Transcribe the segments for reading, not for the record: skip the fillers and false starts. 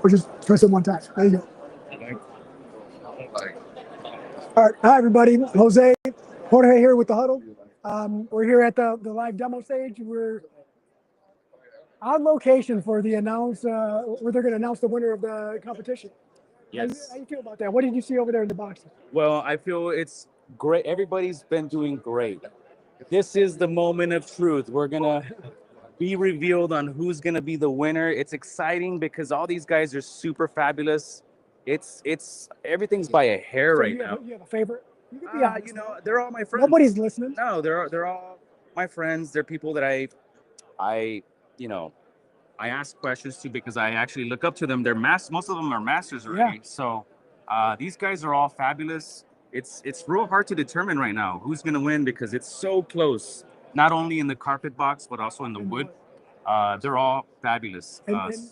Or just press it one time. There you go. All right. Hi, everybody. Jorge here with the huddle. We're here at the live demo stage. We're on location for the where they're going to announce the winner of the competition. Yes. How do you feel about that? What did you see over there in the boxes? Well, I feel it's great. Everybody's been doing great. This is the moment of truth. We're going to be revealed on who's going to be the winner. It's exciting because all these guys are super fabulous. It's everything's by a hair So right you now. You have a favorite? You can be honest. They're all my friends. Nobody's listening. No, they're all my friends. They're people that I ask questions to because I actually look up to them. Most of them are masters already. Yeah. So these guys are all fabulous. It's real hard to determine right now who's going to win because it's so close. Not only in the carpet box, but also in the wood. They're all fabulous.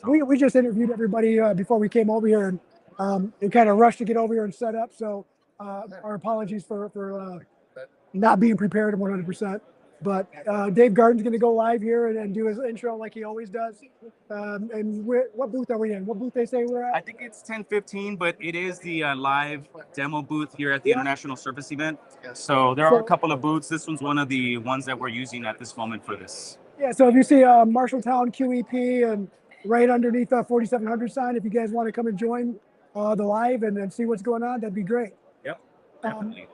We just interviewed everybody before we came over here, and kind of rushed to get over here and set up. So our apologies for not being prepared 100%. But Dave Garden's going to go live here and do his intro like he always does. And what booth are we in? What booth they say we're at? I think it's 10:15, but it is the live demo booth here at the International Surface event. So there are a couple of booths. This one's one of the ones that we're using at this moment for this. Yeah, so if you see Marshalltown QEP and right underneath the 4700 sign, if you guys want to come and join the live and see what's going on, that'd be great. Yep, definitely.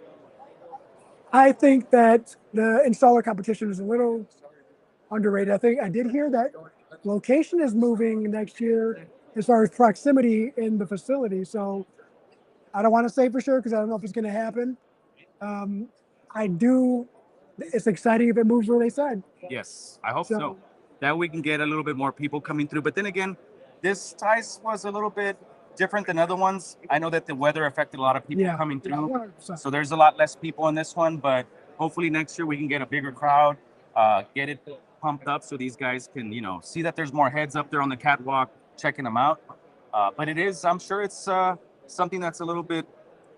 I think that the installer competition is a little underrated. I did hear that location is moving next year as far as proximity in the facility. So I don't want to say for sure because I don't know if it's going to happen. It's exciting if it moves where they said. Yes, I hope so. That we can get a little bit more people coming through. But then again, this tise was a little bit different than other ones. I know that the weather affected a lot of people coming through. 100%. So there's a lot less people in this one, but hopefully next year we can get a bigger crowd, get it pumped up so these guys can, see that there's more heads up there on the catwalk checking them out. But I'm sure it's something that's a little bit,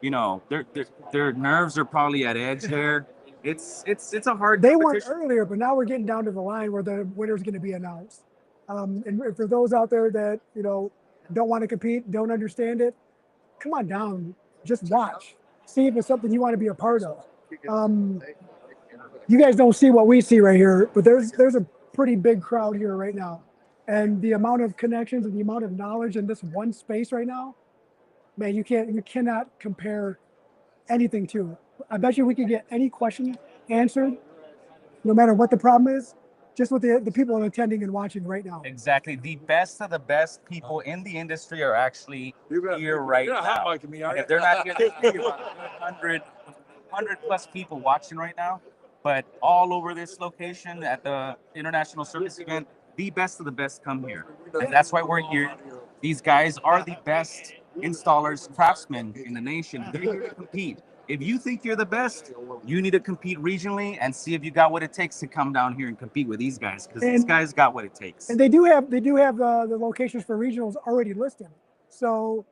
their nerves are probably at edge there. It's a hard They weren't earlier, but now we're getting down to the line where the winner's going to be announced. And for those out there that, don't want to compete, don't understand it, come on down, just watch, see if it's something you want to be a part of. You guys don't see what we see right here, but there's a pretty big crowd here right now, and the amount of connections and the amount of knowledge in this one space right now, man, you cannot compare anything to it. I bet you we could get any question answered, no matter what the problem is, just with the people attending and watching right now. Exactly. The best of the best people in the industry are actually here right now. And if they're not here, there's about 100 plus people watching right now. But all over this location at the International Service event, the best of the best come here. And that's why we're here. These guys are the best installers, craftsmen in the nation. They're here to compete. If you think you're the best, you need to compete regionally and see if you got what it takes to come down here and compete with these guys, because these guys got what it takes. And they do have the locations for regionals already listed. So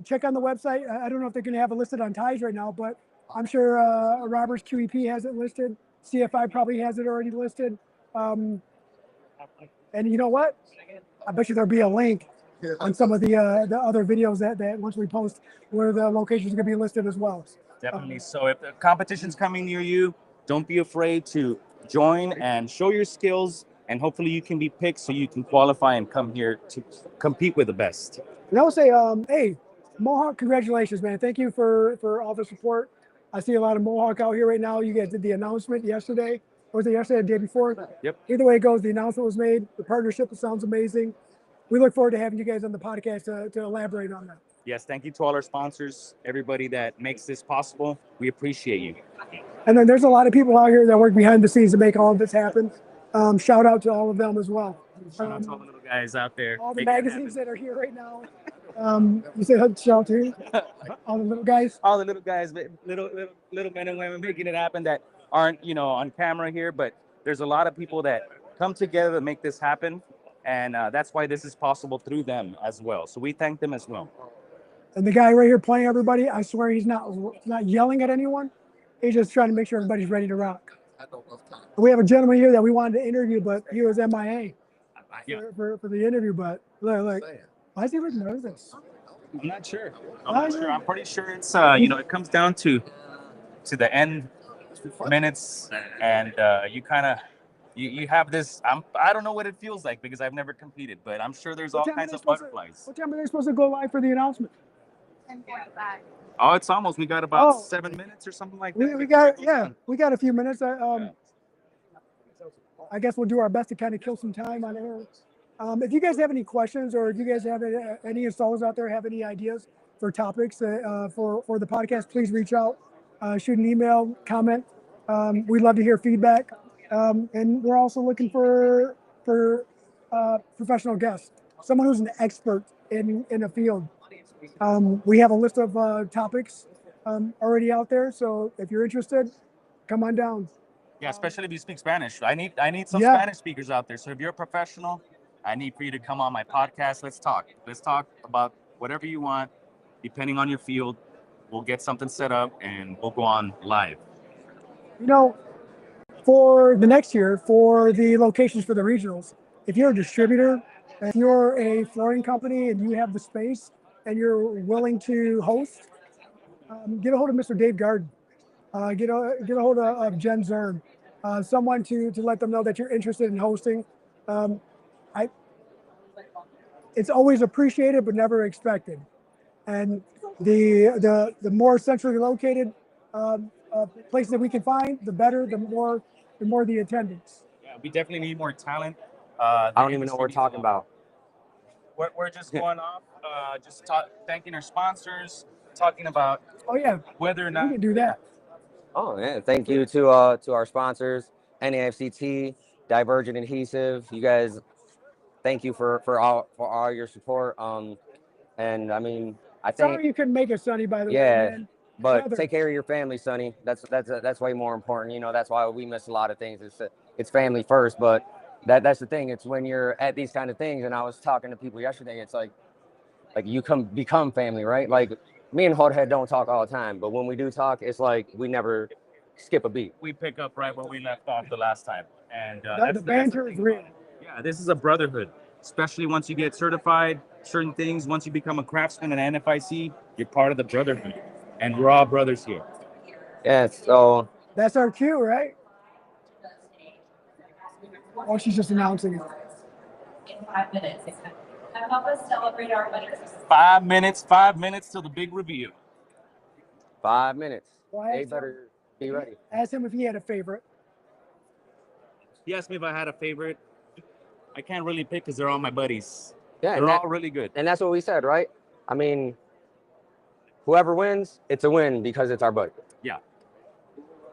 check on the website. I don't know if they're going to have it listed on tise right now, but I'm sure Roberts QEP has it listed. CFI probably has it already listed. And you know what? I bet you there'll be a link on some of the other videos that once we post where the locations are going to be listed as well. Definitely. So if the competition's coming near you, don't be afraid to join and show your skills and hopefully you can be picked so you can qualify and come here to compete with the best. And I would say, hey, Mohawk, congratulations, man. Thank you for all the support. I see a lot of Mohawk out here right now. You guys did the announcement yesterday. Or was it yesterday or the day before? Yep. Either way it goes, the announcement was made. The partnership sounds amazing. We look forward to having you guys on the podcast to elaborate on that. Yes, thank you to all our sponsors, everybody that makes this possible. We appreciate you. And then there's a lot of people out here that work behind the scenes to make all of this happen. Shout out to all of them as well. Shout out to all the little guys out there. All the magazines that are here right now. You said shout out to all the little guys. All the little guys, little men and women making it happen that aren't, on camera here, but there's a lot of people that come together to make this happen, and that's why this is possible through them as well. So we thank them as well. And the guy right here playing everybody, I swear he's not yelling at anyone. He's just trying to make sure everybody's ready to rock. We have a gentleman here that we wanted to interview, but he was MIA for the interview. But look, why is he looking nervous? I'm not sure. I'm pretty sure it's it comes down to the end minutes, and you have this. I don't know what it feels like because I've never competed, but I'm sure there's all kinds of butterflies. What time are they supposed to go live for the announcement? 10:45. Oh, it's almost. We got about 7 minutes or something like that. We got a few minutes. I guess we'll do our best to kind of kill some time on air. If you guys have any questions, or if you guys have any installers out there have any ideas for topics for the podcast, please reach out, shoot an email, comment. We'd love to hear feedback, and we're also looking for professional guests, someone who's an expert in a field. We have a list of topics already out there, so if you're interested, come on down. Yeah, especially if you speak Spanish. I need some Spanish speakers out there. So if you're a professional, I need for you to come on my podcast. Let's talk. Let's talk about whatever you want, depending on your field. We'll get something set up and we'll go on live. For the next year, for the locations for the regionals, if you're a distributor, if you're a flooring company and you have the space and you're willing to host, get a hold of Mr. Dave Garden. Get a hold of Jen Zern, someone to let them know that you're interested in hosting. It's always appreciated but never expected. And the more centrally located places that we can find, the better. The more the attendance. Yeah, we definitely need more talent. I don't even know what we're talking about. We're just going off, thanking our sponsors, talking about whether or not we can do that. Oh yeah, thank you to our sponsors, NAFCT, Divergent Adhesive. You guys, thank you for all your support. And I mean, I think Sorry you couldn't make it, Sonny. By the way, man. But take care of your family, Sonny. That's way more important. That's why we miss a lot of things. It's family first, but that's the thing. It's when you're at these kind of things. And I was talking to people yesterday. It's like you become family, right? Like me and Hothead don't talk all the time, but when we do talk, it's like we never skip a beat. We pick up right where we left off the last time, and the banter is real. Yeah, this is a brotherhood, especially once you get certified. Certain things, once you become a craftsman at NFIC, you're part of the brotherhood, and we're all brothers here. Yeah, so that's our cue, right? Oh, she's just announcing it. In 5 minutes. Help us celebrate our winners. 5 minutes till the big reveal. 5 minutes. Well, they better be ready. Ask him if he had a favorite. He asked me if I had a favorite. I can't really pick because they're all my buddies. Yeah, they're all really good. And that's what we said, right? I mean, whoever wins, it's a win because it's our buddy. Yeah.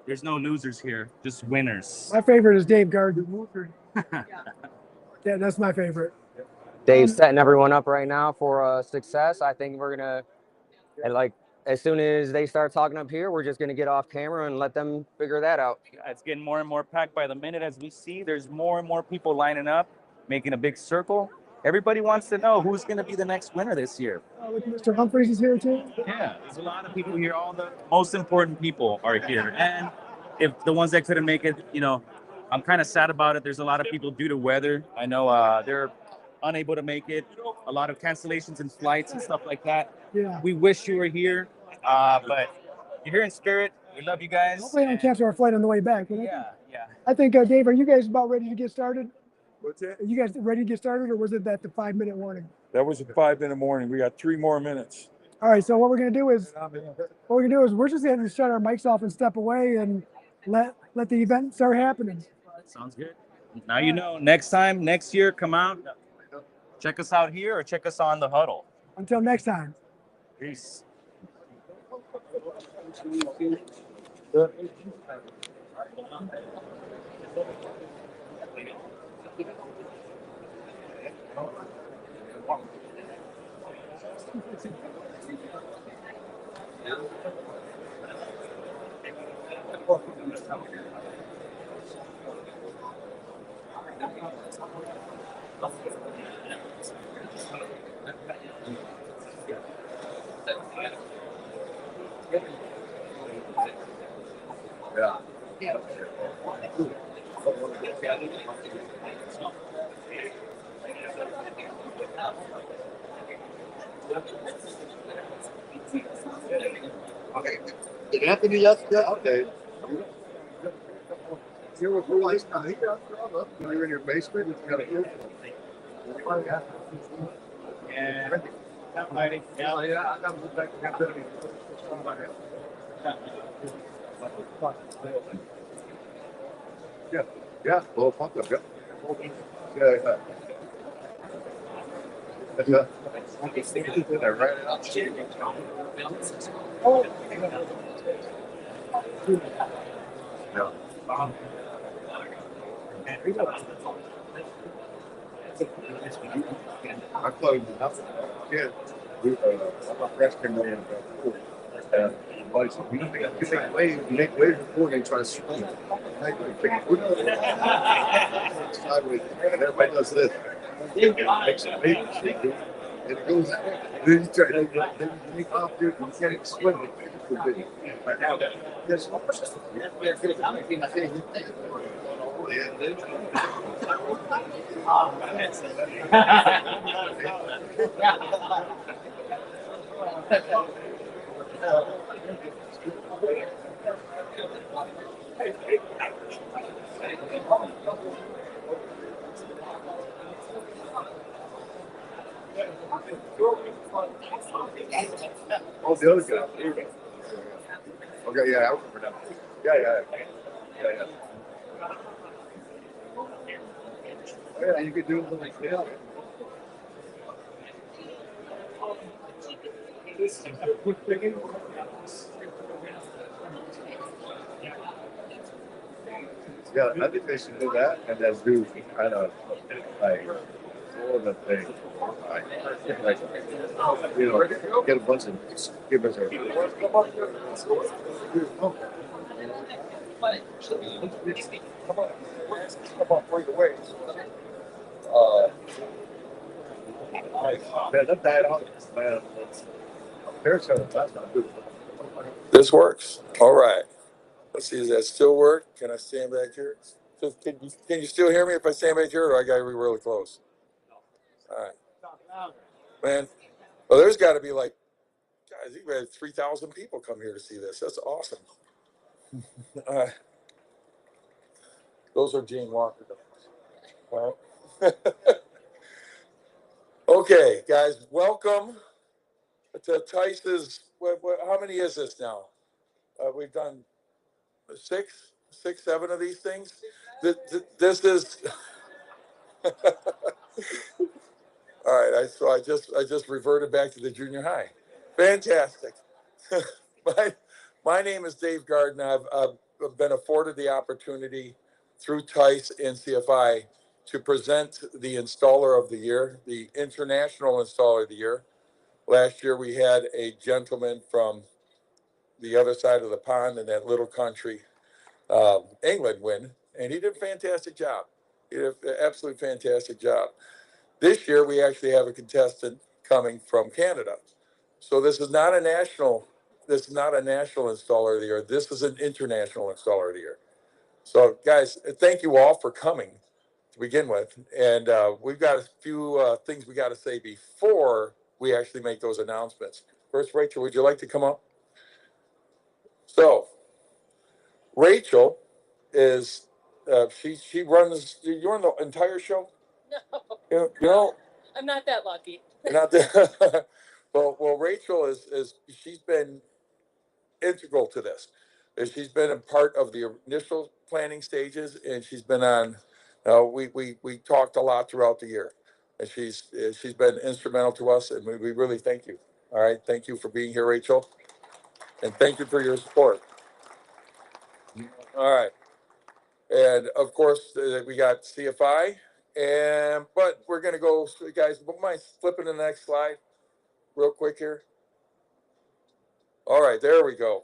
There's no losers here, just winners. My favorite is Dave Gardner. Yeah, that's my favorite. Dave's setting everyone up right now for success. I think we're gonna, and like as soon as they start talking up here, we're just gonna get off camera and let them figure that out. Yeah, it's getting more and more packed by the minute as we see. There's more and more people lining up, making a big circle. Everybody wants to know who's going to be the next winner this year. Mr. Humphreys is here too. Yeah, there's a lot of people here. All the most important people are here. And if the ones that couldn't make it, I'm kind of sad about it. There's a lot of people due to weather. I know they're unable to make it. A lot of cancellations in flights and stuff like that. Yeah. We wish you were here, but you're here in spirit. We love you guys. Hopefully, I don't cancel our flight on the way back. Yeah. I think, Dave, are you guys about ready to get started? What's that? Are you guys ready to get started, or was it that the 5-minute warning? That was a 5-minute warning. We got 3 more minutes. All right. So what we're gonna do is we're just gonna shut our mics off and step away and let the event start happening. Sounds good. Now you know. Next time, next year, come out. Check us out here or check us on the huddle. Until next time. Peace. Did Anthony yesterday? Okay. You were cool last night. You're in your basement. You got a Yeah. yeah, I got to go back to Yeah, yeah, well, fuck up, yeah. Yeah, yeah. Yeah. I ran it up. Yeah. I closed it up. Yeah. My friends came over and buddy said, you make waves before they try to swing. Sideways. And everybody does this. Makes it big. And it goes that way. Then you try to make off, dude, you can't even swim it. It's too big. But now, this oh, the other guy. Okay, yeah, I remember now. Yeah. Yeah, you could do it like that. Yeah, I think they should do that and then do kind of like all of the thing. Like, get a bunch of skippers or man, that died out, man. That's not good. This works. All right. Let's see, does that still work? Can I stand back here? So can you still hear me if I stand back here, or I gotta be really close? All right. Man, well, there's got to be like, guys, we had 3,000 people come here to see this. That's awesome. Those are Gene Walker. All right. Okay, guys, welcome to Tice's. How many is this now? We've done six, 7 of these things. This is. All right, so I just reverted back to the junior high. Fantastic. My name is Dave Garden. I've been afforded the opportunity through TICE and CFI to present the Installer of the Year, the International Installer of the Year. Last year we had a gentleman from the other side of the pond in that little country, England, win, and he did a fantastic job. He did an absolutely fantastic job. This year we actually have a contestant coming from Canada. So this is not a national installer of the year. This is an international installer of the year. So guys, thank you all for coming to begin with. And we've got a few things we got to say before we actually make those announcements. First, Rachel, would you like to come up? So Rachel is She runs. You're on the entire show. No, You know, I'm not that lucky. you're not there. Well, Rachel is she's been integral to this. She's been a part of the initial planning stages, and she's been on. We talked a lot throughout the year, and she's been instrumental to us, and we really thank you. All right, thank you for being here, Rachel, and thank you for your support. All right, and of course we got CFI, but we're gonna go, so guys. Don't mind flipping to the next slide, real quick here. All right, there we go.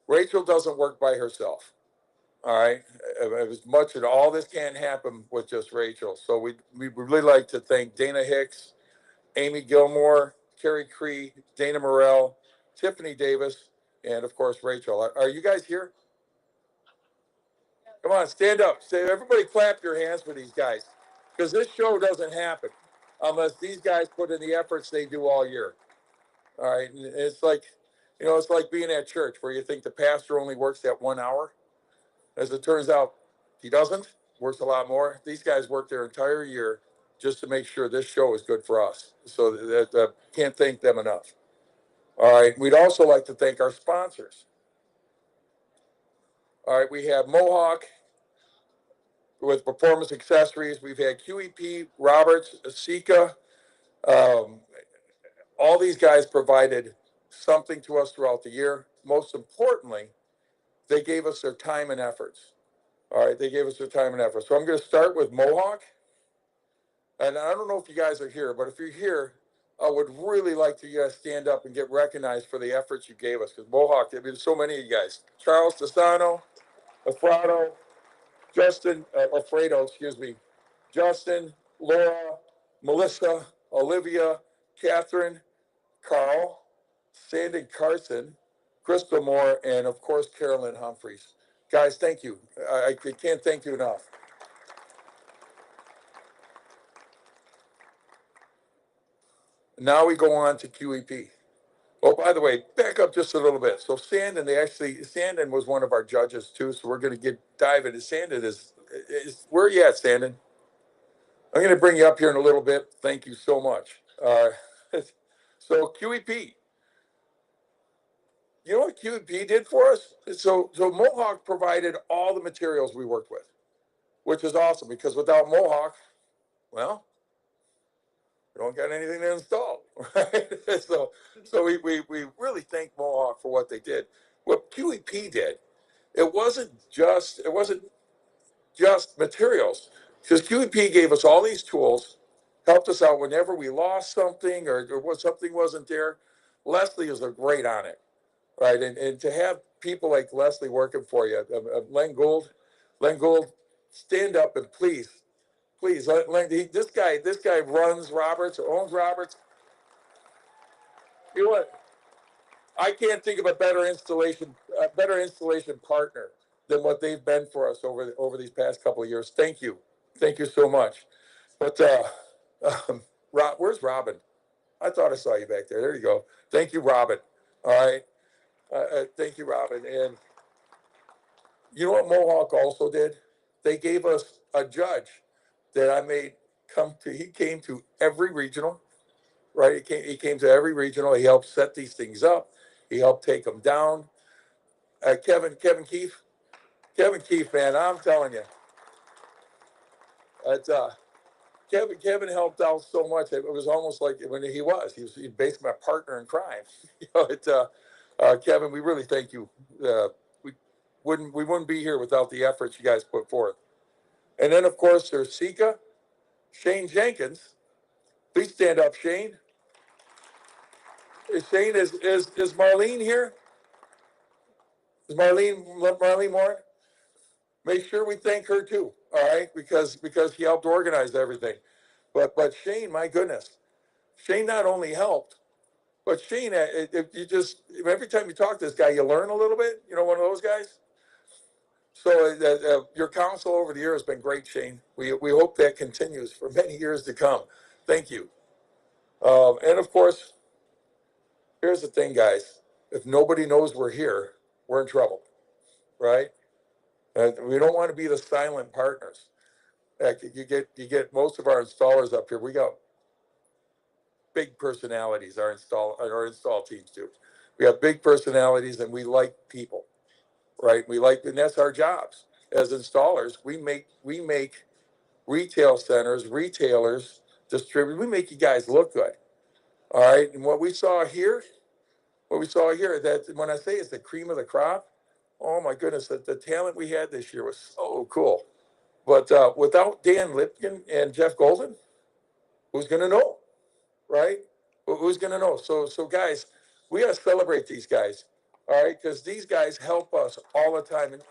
Rachel doesn't work by herself. All right. As much as all this can't happen with just Rachel. So we really like to thank Dana Hicks, Amy Gilmore, Carrie Cree, Dana Morell, Tiffany Davis, and of course, Rachel. Are you guys here? Come on, stand up. Say, everybody clap your hands for these guys. Because this show doesn't happen unless these guys put in the efforts they do all year. All right. And it's like, it's like being at church where you think the pastor only works that 1 hour. As it turns out, he doesn't, works a lot more. These guys work their entire year just to make sure this show is good for us. So that can't thank them enough. All right. We'd also like to thank our sponsors. All right. We have Mohawk with performance accessories. We've had QEP, Roberts, Sika. All these guys provided something to us throughout the year. Most importantly, they gave us their time and efforts. All right, they gave us their time and effort. So I'm going to start with Mohawk. And I don't know if you guys are here, but if you're here, I would really like to you guys stand up and get recognized for the efforts you gave us. Because Mohawk, there's so many of you guys. Charles Desano, Alfredo, Alfredo, Justin, Laura, Melissa, Olivia, Catherine, Carl, Sandy Carson, Crystal Moore, and of course, Carolyn Humphreys. Guys, thank you. I can't thank you enough. Now we go on to QEP. Oh, by the way, back up just a little bit. So Sandon was one of our judges too. So we're going to dive into Sandon. Where are you at, Sandon? I'm going to bring you up here in a little bit. Thank you so much. So QEP. You know what QEP did for us? So Mohawk provided all the materials we worked with, which is awesome because without Mohawk, well, we don't got anything to install, right? So we really thank Mohawk for what they did. What QEP did, it wasn't just materials, because QEP gave us all these tools, helped us out whenever we lost something or something wasn't there. Leslie is great on it. Right, and to have people like Leslie working for you, Len Gould, stand up and please, this guy runs Roberts or owns Roberts. You know what? I can't think of a better installation partner than what they've been for us over these past couple of years. Thank you so much. But where's Robin? I thought I saw you back there. There you go. Thank you, Robin. All right. Thank you, Robin. And you know what Mohawk also did? They gave us a judge that I made he came to every regional, right? He came to every regional. He helped set these things up. He helped take them down. Kevin Keefe, man, I'm telling you. Kevin helped out so much. It was almost like when he was basically my partner in crime. Kevin, we really thank you. We wouldn't be here without the efforts you guys put forth. And then of course there's Sika, Shane Jenkins. Please stand up, Shane. Shane, is Marlene here? Is Marlene Moore? Make sure we thank her too. All right, because he helped organize everything. But Shane, my goodness, Shane not only helped, but Shane, every time you talk to this guy, you learn a little bit. You know, one of those guys. So your counsel over the years has been great, Shane. We hope that continues for many years to come. Thank you. And of course, here's the thing, guys. If nobody knows we're here, we're in trouble, right? We don't want to be the silent partners. You get most of our installers up here. We got big personalities. Our install teams do. We have big personalities, and we like people, right? And that's our jobs as installers. We make retail centers, retailers, distributors. We make you guys look good, all right. And what we saw here, that when I say it's the cream of the crop, oh my goodness, the talent we had this year was so cool. But without Dan Lipkin and Jeff Golden, who's going to know, right? Who's going to know? So guys, we got to celebrate these guys, all right? Because these guys help us all the time. And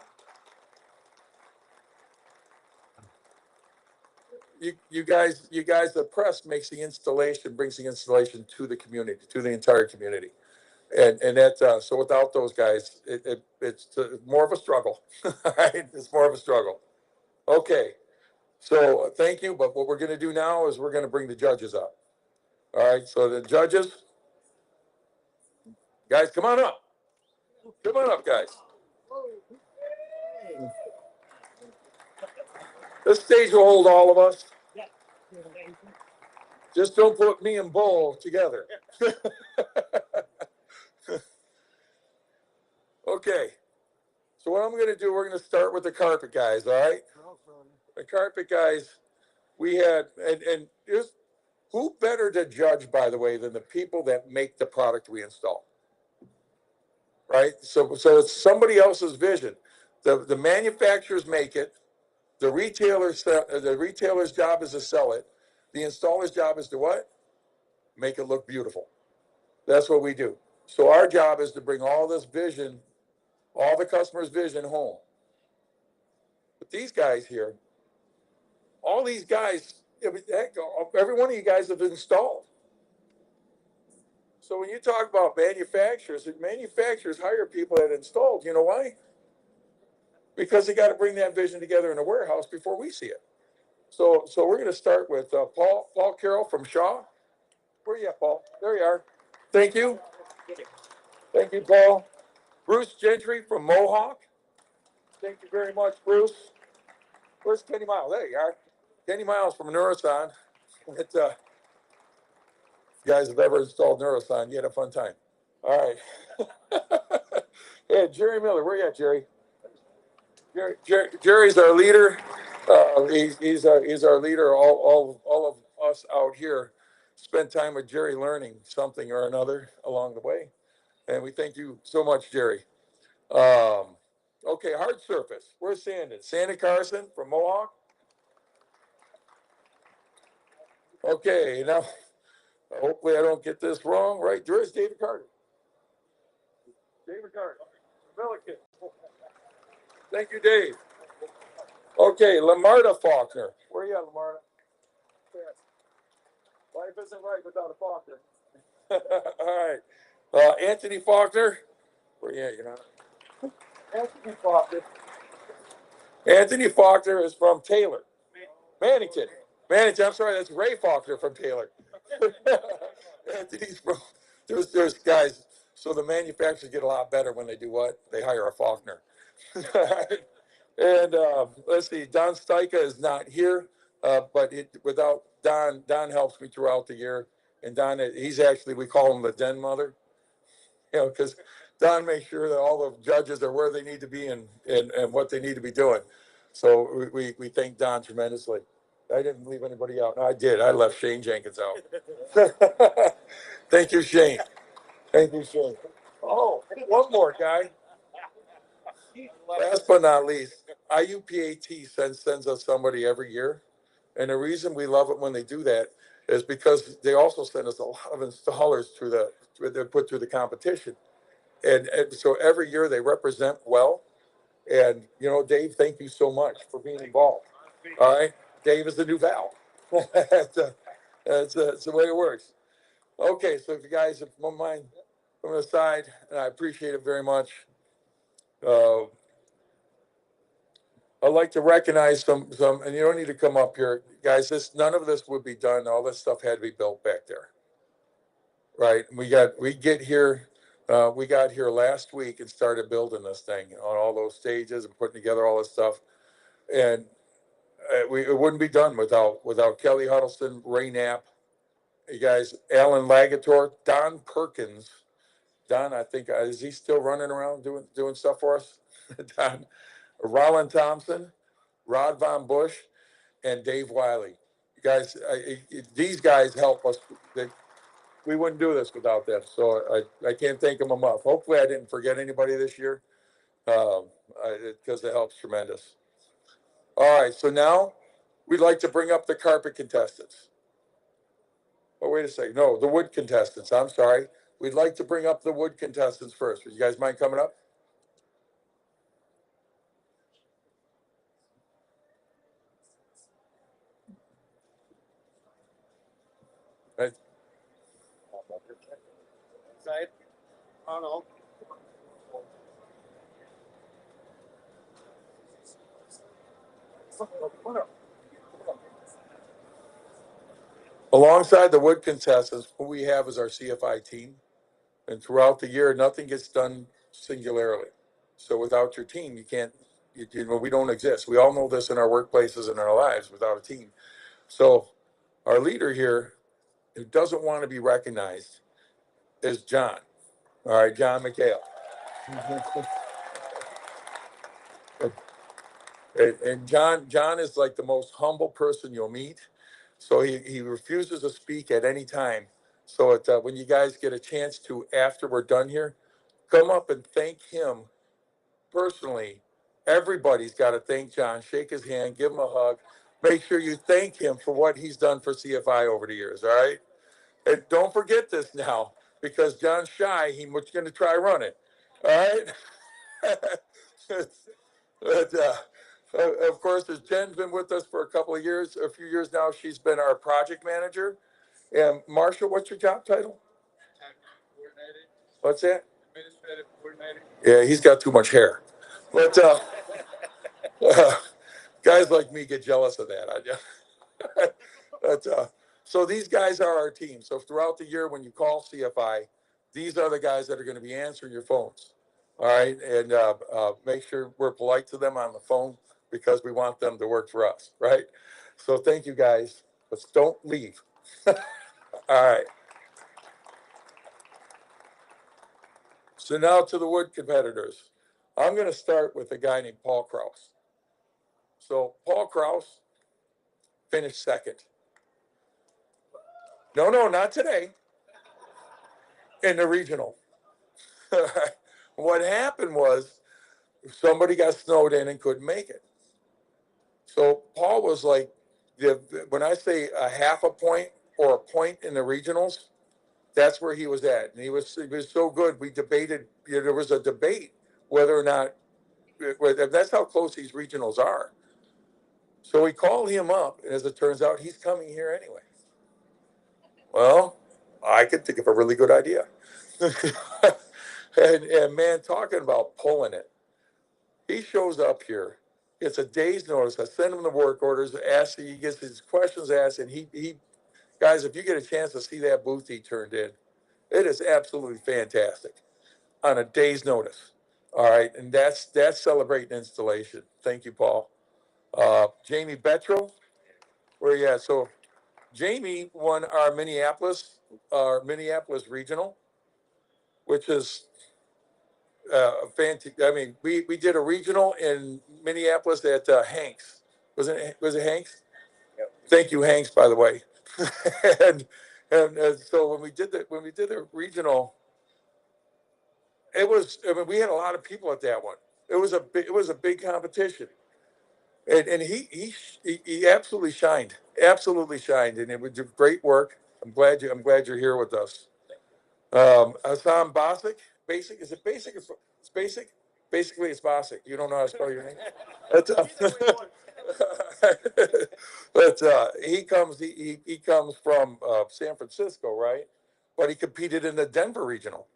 you guys, the press brings the installation to the community, to the entire community. And that, so without those guys, it's more of a struggle, right? It's more of a struggle. Okay. So thank you. But what we're going to do now is we're going to bring the judges up. All right. So the judges, guys, come on up. Come on up, guys. This stage will hold all of us. Just don't put me and Bull together. Okay. So what I'm going to do, we're going to start with the carpet guys. All right. The carpet guys, we had, and just who better to judge, by the way, than the people that make the product we install, right? So it's somebody else's vision. The manufacturers make it. The retailer's job is to sell it. The installer's job is to what? Make it look beautiful. That's what we do. So our job is to bring all this vision, all the customer's vision home. But these guys here, all these guys, every one of you guys have installed. So when you talk about manufacturers hire people that installed. You know why? Because they got to bring that vision together in a warehouse before we see it. So we're going to start with Paul Carroll from Shaw. Where are you at, Paul? There you are. Thank you. Thank you, Paul. Bruce Gentry from Mohawk. Thank you very much, Bruce. Where's Kenny Miles? There you are. Kenny Miles from Neuroson. If you guys have ever installed Neuroson, you had a fun time. All right. Yeah, Jerry Miller. Where you at, Jerry? Jerry's our leader. He's our leader. All of us out here spend time with Jerry learning something or another along the way. And we thank you so much, Jerry. Okay, hard surface. Where's Sandon? Sandy Carson from Mohawk. Okay, now hopefully I don't get this wrong. Right, there's David Carter. David Carter. Milliken. Thank you, Dave. Okay, Lamarta Faulkner. Where are you at, Lamarta? Life isn't right without a Faulkner. All right. Anthony Faulkner. Where are you at? You know? Anthony Faulkner. Anthony Faulkner is from Taylor. Mannington. I'm sorry, that's Ray Faulkner from Taylor. Anthony's from, there's guys, so the manufacturers get a lot better when they do what? They hire a Faulkner. And let's see, Don Steika is not here, but without Don helps me throughout the year. And Don, he's actually, we call him the den mother, you know, because Don makes sure that all the judges are where they need to be and what they need to be doing. So we thank Don tremendously. I didn't leave anybody out. No, I did. I left Shane Jenkins out. Thank you, Shane. Thank you, Shane. Oh, one more guy. Last but not least, IUPAT sends us somebody every year. And the reason we love it when they do that is because they also send us a lot of installers they're put through the competition. And so every year they represent well. And, you know, Dave, thank you so much for being involved. All right. Dave is the new Val. That's the way it works. Okay. So if you guys, if you don't mind from the side, and I appreciate it very much. I'd like to recognize some, and you don't need to come up here, guys. None of this would be done. All this stuff had to be built back there, right? We get here We got here last week and started building this thing on all those stages and putting together all this stuff. And it wouldn't be done without Kelly Huddleston, Ray Knapp, you guys, Alan Lagator, Don Perkins. Don, I think, is he still running around doing stuff for us? Don, Roland Thompson, Rod Von Bush, and Dave Wiley. You guys, these guys help us. We wouldn't do this without them. So I can't thank them enough. Hopefully I didn't forget anybody this year because it helps tremendous. All right, so now we'd like to bring up the carpet contestants. Oh, wait a second. No, the wood contestants. I'm sorry. We'd like to bring up the wood contestants first. Would you guys mind coming up? Right. Side. Oh, no. Alongside the wood contestants, what we have is our CFI team. And throughout the year, nothing gets done singularly. So without your team, you can't, we don't exist. We all know this in our workplaces and in our lives without a team. So our leader here, who doesn't want to be recognized, is John. All right, John McHale. And John is like the most humble person you'll meet. So he refuses to speak at any time. So when you guys get a chance to, after we're done here, come up and thank him personally. Everybody's got to thank John. Shake his hand, give him a hug. Make sure you thank him for what he's done for CFI over the years, all right? And don't forget this now, because John's shy. He's going to try running, all right? But, of course, as Jen's been with us for a few years now, she's been our project manager. And Marshall, what's your job title? What's that? Administrative coordinator. Yeah, he's got too much hair. But guys like me get jealous of that. But, so these guys are our team. So throughout the year, when you call CFI, these are the guys that are going to be answering your phones. All right, and make sure we're polite to them on the phone because we want them to work for us, right? So thank you guys, but don't leave. All right. So now to the wood competitors. I'm going to start with a guy named Paul Kraus. So Paul Kraus finished second. No, not today. In the regional. What happened was somebody got snowed in and couldn't make it. So Paul was like, when I say a half a point or a point in the regionals, that's where he was at. And he was so good. We debated, there was a debate whether or not, that's how close these regionals are. So we called him up, and as it turns out, he's coming here anyway. Well, I could think of a really good idea. and man, talking about pulling it. He shows up here, gets a day's notice. I send him the work orders, he gets his questions asked, and he guys, if you get a chance to see that booth he turned in, it is absolutely fantastic on a day's notice. All right, and that's celebrating installation. Thank you, Paul. Jamie Bettrell, where you at? So Jamie won our Minneapolis regional, which is fantastic. I mean, we did a regional in Minneapolis at Hanks. Was it Hanks? Yep. Thank you, Hanks, by the way. and so when we did the regional, we had a lot of people at that one. It was a big competition. And he absolutely shined, and it was great work. I'm glad you're here with us. Hassan Basic, is it basic? It's basic. Basically, it's Basic. You don't know how to spell your name. But he comes from San Francisco, right? But he competed in the Denver regional.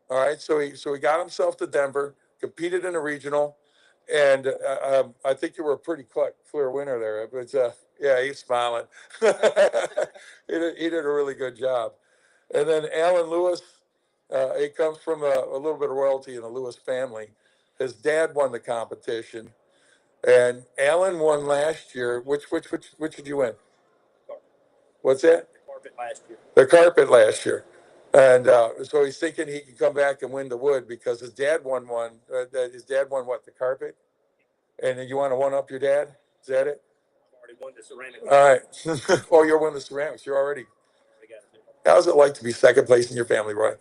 All right, so he got himself to Denver, competed in a regional. And I think you were a pretty clear winner there. But yeah, he's smiling. He did a really good job. And then Alan Lewis, It comes from a little bit of royalty in the Lewis family. His dad won the competition, and Alan won last year. Which did you win? What's that? Carpet last year. The carpet last year. And so he's thinking he can come back and win the wood because his dad won one. His dad won what? The carpet? And then you want to one up your dad? Is that it? Already won the ceramic. All right. Oh, you're winning the ceramics. You're already. How's it like to be second place in your family, Roy?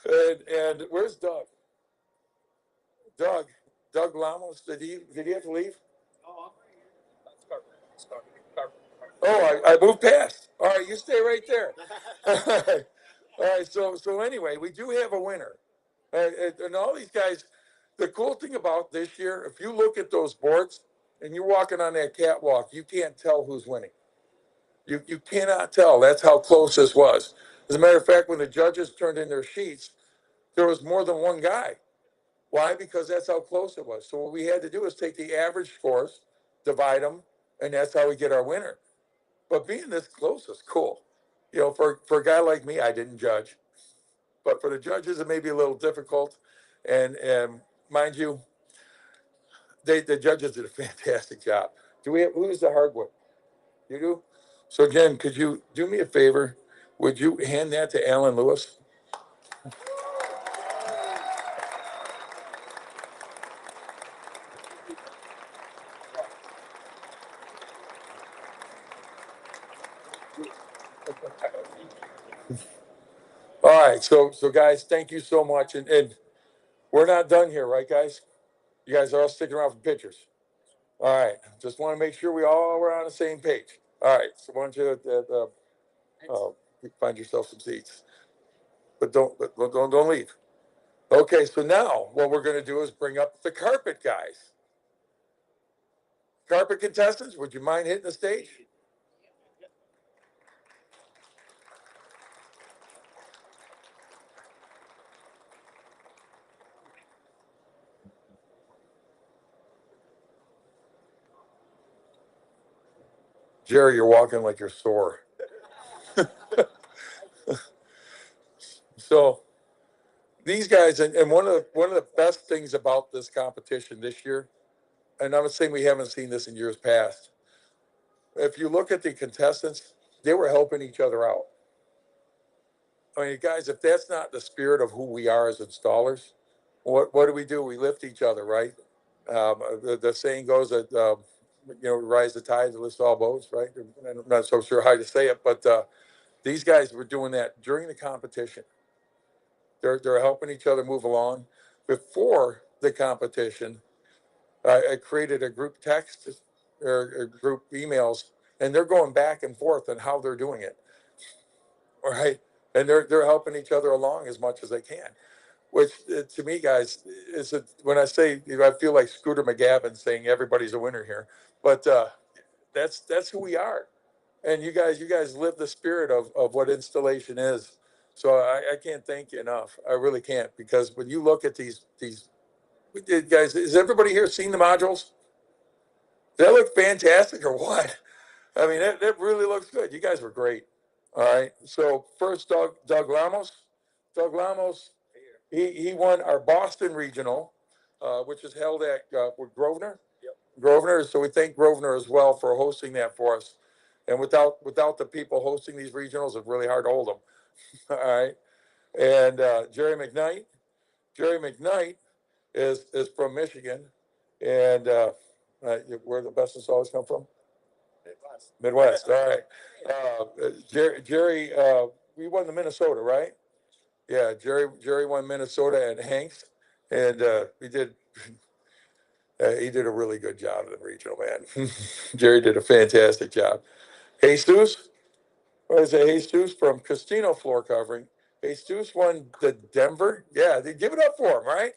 And where's Doug? Doug Lamos. Did he have to leave? Oh, that's carpet. Oh, I moved past. All right, you stay right there. All right. So anyway, we do have a winner, and all these guys. The cool thing about this year, if you look at those boards and you're walking on that catwalk, you can't tell who's winning. You cannot tell. That's how close this was. As a matter of fact, when the judges turned in their sheets, there was more than one guy. Why? Because that's how close it was. So what we had to do is take the average scores, divide them, and that's how we get our winner. But being this close is cool. You know, for a guy like me, I didn't judge. But for the judges, it may be a little difficult. And mind you, the judges did a fantastic job. Who's the hardwood? You do? So Jen, could you do me a favor? Would you hand that to Alan Lewis? All right, so guys, thank you so much. And we're not done here, right, guys? You guys are all sticking around for pictures. All right, just want to make sure we all were on the same page. All right, so why don't you find yourself some seats, but don't leave. Okay, so now what we're going to do is bring up the carpet guys. Carpet contestants, would you mind hitting the stage? Jerry, you're walking like you're sore. So these guys, and one of the best things about this competition this year, and I'm saying we haven't seen this in years past. If you look at the contestants, they were helping each other out. I mean, guys, if that's not the spirit of who we are as installers, what do? We lift each other, right? The saying goes that rise the tide, lifts all boats, right? I'm not so sure how to say it, but these guys were doing that during the competition. They're helping each other move along. Before the competition, I created a group text or group emails, and they're going back and forth on how they're doing it. All right, and they're helping each other along as much as they can. Which to me, guys, when I say I feel like Scooter McGavin saying everybody's a winner here, but that's who we are, and you guys live the spirit of what installation is. So I can't thank you enough. I really can't, because when you look at these guys, has everybody here seen the modules? Does that look fantastic or what? I mean, that really looks good. You guys were great. All right. So first, Doug Lamos. Doug Lamos, he won our Boston regional, which is held at with Grosvenor. Yep. Grosvenor. So we thank Grosvenor as well for hosting that for us. And without the people hosting these regionals, it's really hard to hold them. All right. And Jerry McKnight. Jerry McKnight is from Michigan, and where the best installers come from? Midwest. All right. Jerry, we won the Minnesota, right? Yeah, Jerry won Minnesota and Hanks, and he did a really good job in the regional, man. Jerry did a fantastic job. Jesus, what is it? Jesus from Castino Floor Covering. Jesus won the Denver. Yeah, they give it up for him, right?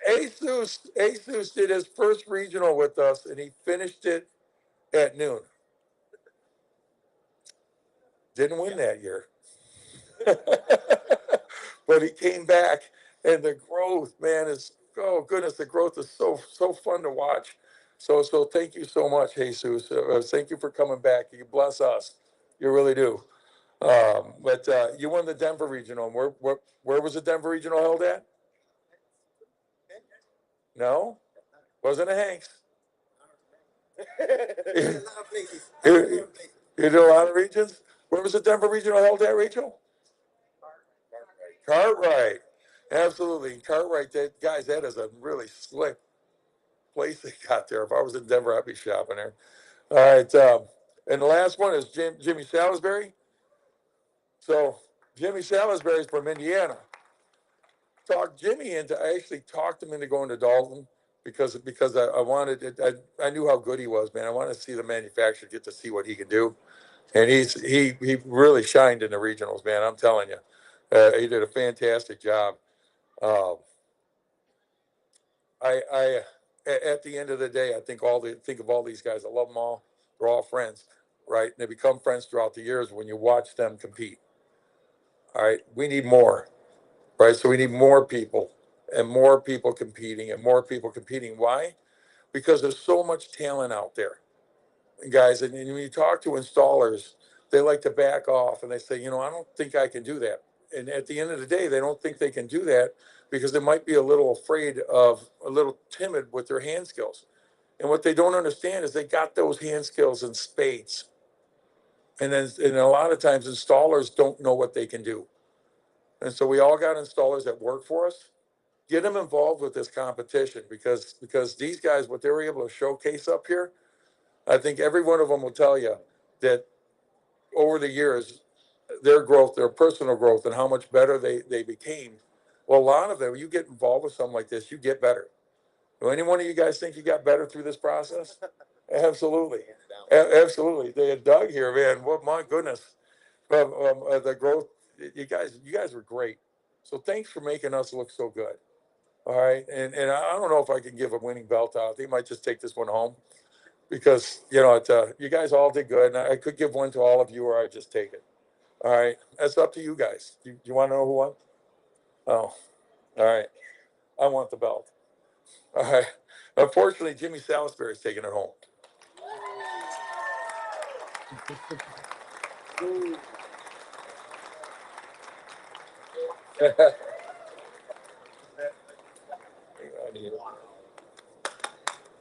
Jesus did his first regional with us, and he finished it at noon. Didn't win that year. But he came back, and the growth, man, is, oh goodness, the growth is so fun to watch. So thank you so much, Jesus. Thank you for coming back. You bless us. You really do. But you won the Denver Regional. And where was the Denver Regional held at? No, wasn't it Hanks? You did a lot of regions. Where was the Denver Regional held at, Rachel? Cartwright. Absolutely, Cartwright. That is a really slick place they got there. If I was in Denver, I'd be shopping there. All right, and the last one is Jimmy Salisbury. So Jimmy Salisbury's from Indiana. I actually talked him into going to Dalton because I wanted it. I knew how good he was, man. I wanted to see the manufacturer, get to see what he can do, and he really shined in the regionals, man. I'm telling you, he did a fantastic job. Um, at the end of the day, I think of all these guys. I love them all. They're all friends, right? And they become friends throughout the years when you watch them compete. All right, we need more, right? So we need more people and more people competing and more people competing. Why? Because there's so much talent out there, guys. And when you talk to installers, they like to back off and they say, I don't think I can do that. And at the end of the day, they don't think they can do that because they might be a little a little timid with their hand skills. And what they don't understand is they got those hand skills in spades. And a lot of times installers don't know what they can do. And so we all got installers that work for us. Get them involved with this competition because these guys, what they were able to showcase up here, I think every one of them will tell you that over the years, their growth, their personal growth, and how much better they became. Well, a lot of them, you get involved with something like this, you get better. Do any one of you guys think you got better through this process? Absolutely. Absolutely. They had Doug here, man. Well, my goodness. The growth, you guys were great. So thanks for making us look so good. All right. And I don't know if I can give a winning belt out. They might just take this one home because, you guys all did good. And I could give one to all of you or I'd just take it. All right. That's up to you guys. Do you want to know who won? Oh, all right. I want the belt. All right. Unfortunately, Jimmy Salisbury is taking it home.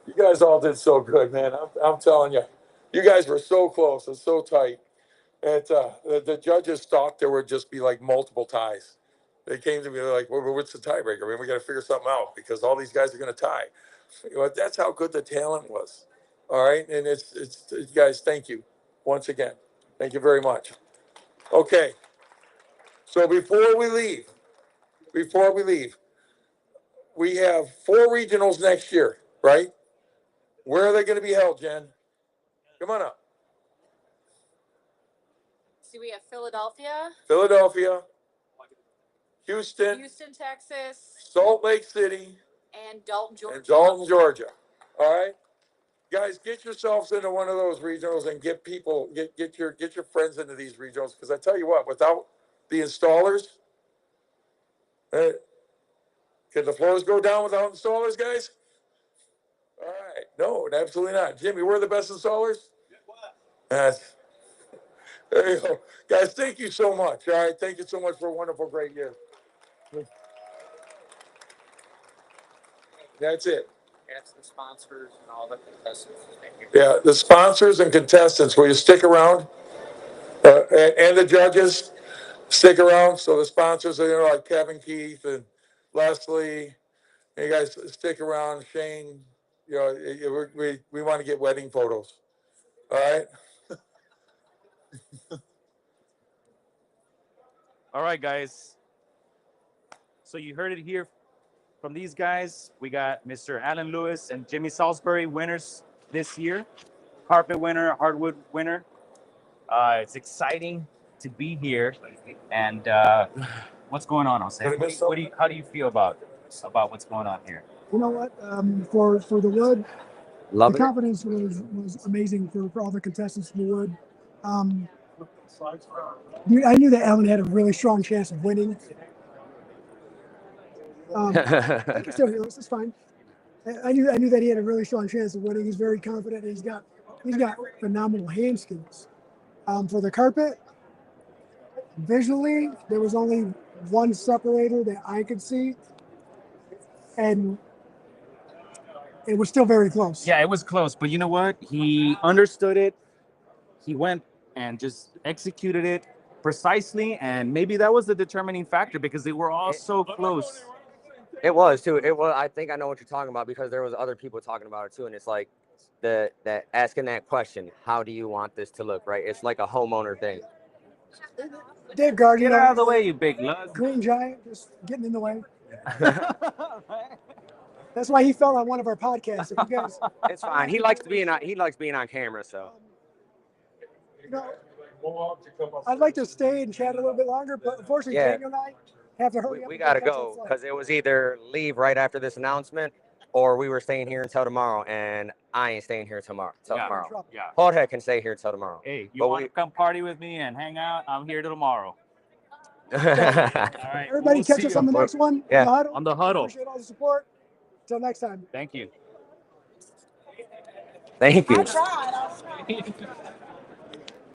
You guys all did so good, man. I'm telling you, you guys were so close and so tight. And the judges thought there would just be like multiple ties. They came to me like, well, what's the tiebreaker? I mean, we got to figure something out because all these guys are going to tie. That's how good the talent was. All right. And it's guys, thank you once again. Thank you very much. Okay. So before we leave, we have 4 regionals next year, right? Where are they going to be held, Jen? Come on up. So we have Philadelphia, Houston, Texas, Salt Lake City, and Dalton, Georgia. All right, guys, get yourselves into one of those regionals and get your friends into these regionals because I tell you what, without the installers, can the floors go down without installers, guys? All right, no, absolutely not. Jimmy, we're the best installers. That's there you go, guys. Thank you so much. All right, thank you so much for a wonderful, great year. That's it. That's the sponsors and all the contestants. Yeah, the sponsors and contestants, will you stick around? And the judges, stick around. So the sponsors are like Kevin Keith and Leslie. You guys stick around. Shane, we want to get wedding photos. All right. All right, guys. So you heard it here from these guys. We got Mr. Alan Lewis and Jimmy Salisbury winners this year. Carpet winner, hardwood winner. It's exciting to be here. And what's going on, Jose? How do you feel about what's going on here? You know what? For the wood, Love the it. confidence was amazing for all the contestants in the wood. I knew that Alan had a really strong chance of winning. I can still hear us. It's fine. I knew that he had a really strong chance of winning. He's very confident. He's got phenomenal hand skills. For the carpet, visually, there was only one separator that I could see, and it was still very close. Yeah, it was close, but you know what? He understood it. He went and just executed it precisely, and maybe that was the determining factor because they were all so close. It was too. It was. I think I know what you're talking about because there was other people talking about it too, and it's like that asking that question, how do you want this to look? Right? It's like a homeowner thing. Dave Guard, you Get out of know, the way, you big lug. Green Giant, just getting in the way. That's why he fell on one of our podcasts. If you guys, It's fine. He likes being on camera, so. you know, I'd like to stay and chat a little bit longer, but unfortunately, Yeah. Daniel and I have to hurry We, up. we and gotta get back to the go flight. because it was either leave right after this announcement, or we were staying here until tomorrow, and I ain't staying here tomorrow. Yeah. Tomorrow. Yeah. Jorge can stay here till tomorrow. Hey, you But want to come party with me and hang out? I'm here tomorrow. All right. Everybody, we'll catch see us you. on the next one. Yeah. On the huddle. On the huddle. Appreciate all the support. Till next time. Thank you. Thank you.